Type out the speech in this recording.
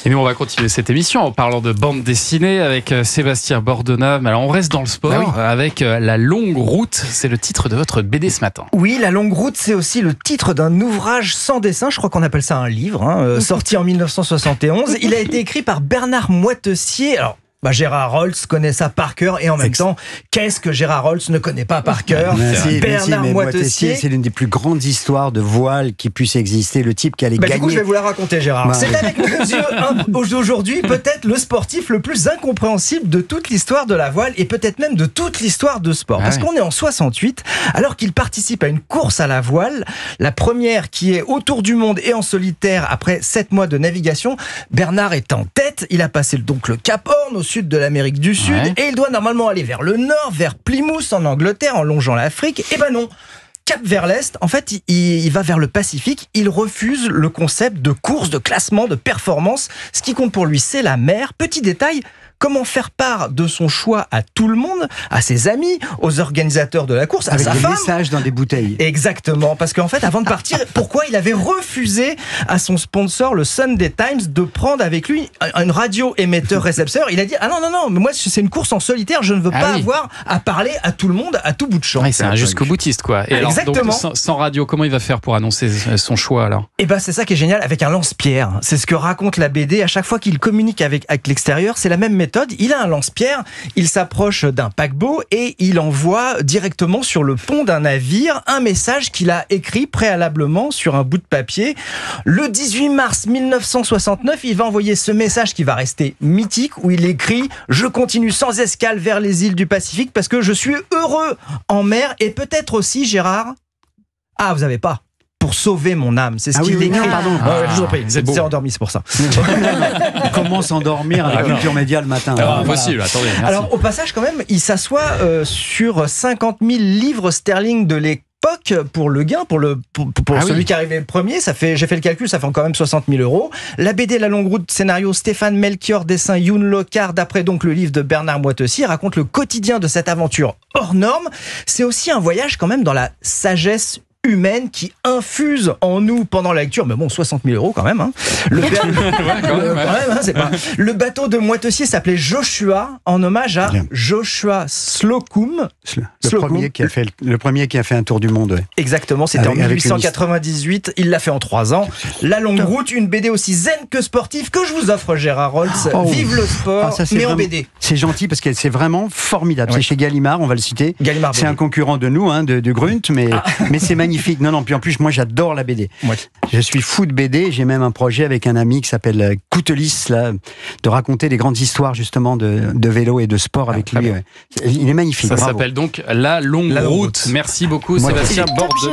Et nous, on va continuer cette émission en parlant de bande dessinée avec Sébastien Bordenave. Alors, on reste dans le sport avec La Longue Route. C'est le titre de votre BD ce matin. Oui, La Longue Route, c'est aussi le titre d'un ouvrage sans dessin. Je crois qu'on appelle ça un livre, sorti en 1971. Il a été écrit par Bernard Moitessier. Alors, Gérard Rolls connaît ça par cœur et en même temps, qu'est-ce que Gérard Rolls ne connaît pas par cœur? Bernard Moitessier, c'est l'une des plus grandes histoires de voile qui puisse exister. Le type qui allait gagner. Du coup, je vais vous la raconter, Gérard. C'est avec nos yeux aujourd'hui peut-être le sportif le plus incompréhensible de toute l'histoire de la voile et peut-être même de toute l'histoire de sport. Parce qu'on est en 68, alors qu'il participe à une course à la voile, la première qui est autour du monde et en solitaire après 7 mois de navigation. Bernard est en tête. Il a passé donc le Cap Horn au sud de l'Amérique du Sud et il doit normalement aller vers le nord, vers Plymouth en Angleterre en longeant l'Afrique. Et non, cap vers l'est, en fait il va vers le Pacifique. Il refuse le concept de course, de classement, de performance. Ce qui compte pour lui, c'est la mer. Petit détail, comment faire part de son choix à tout le monde, à ses amis, aux organisateurs de la course, à sa femme. Avec des messages dans des bouteilles. Exactement, parce qu'en fait, avant de partir, pourquoi il avait refusé à son sponsor, le Sunday Times, de prendre avec lui une radio émetteur-récepteur. Il a dit, non, mais moi c'est une course en solitaire, je ne veux pas avoir à parler à tout le monde, à tout bout de champ. C'est un jusqu'au boutiste, quoi. Et exactement. Alors, donc, sans radio, comment il va faire pour annoncer son choix, alors? C'est ça qui est génial, avec un lance-pierre. C'est ce que raconte la BD. À chaque fois qu'il communique avec l'extérieur, c'est la même méthode. Il a un lance-pierre, il s'approche d'un paquebot et il envoie directement sur le pont d'un navire un message qu'il a écrit préalablement sur un bout de papier. Le 18 mars 1969, il va envoyer ce message qui va rester mythique où il écrit « Je continue sans escale vers les îles du Pacifique parce que je suis heureux en mer et peut-être aussi, Gérard... » Ah, vous n'avez pas. Pour sauver mon âme, c'est ce qu'il écrit. Je vous en prie, vous êtes endormi, c'est pour ça. Comment s'endormir avec Culture Média le matin? Impossible, attendez. Merci. Alors, au passage, quand même, il s'assoit sur 50 000 livres sterling de l'époque pour le gain, pour celui qui arrivait le premier. J'ai fait le calcul, ça fait quand même 60 000 €. La BD La Longue Route, scénario Stéphane Melchior, dessin Youn Locard, d'après donc le livre de Bernard Moitessier, raconte le quotidien de cette aventure hors norme. C'est aussi un voyage quand même dans la sagesse humaine qui infuse en nous pendant la lecture, mais bon, 60 000 € quand même. Le bateau de Moitessier s'appelait Joshua, en hommage à Joshua Slocum. Le premier qui a fait un tour du monde. Ouais. Exactement, c'était en 1898, il l'a fait en 3 ans. La Longue Route, une BD aussi zen que sportive que je vous offre, Gérard Rolls. Vive le sport, mais en BD. C'est gentil parce que c'est vraiment formidable. C'est chez Gallimard, on va le citer. C'est un concurrent de nous, de Grunt, mais c'est magnifique. Non, puis en plus, moi j'adore la BD. Je suis fou de BD. J'ai même un projet avec un ami qui s'appelle Coutelis, de raconter des grandes histoires justement de vélo et de sport avec lui. Il est magnifique. Ça s'appelle donc La Longue Route. Merci beaucoup, Sébastien Bordenave.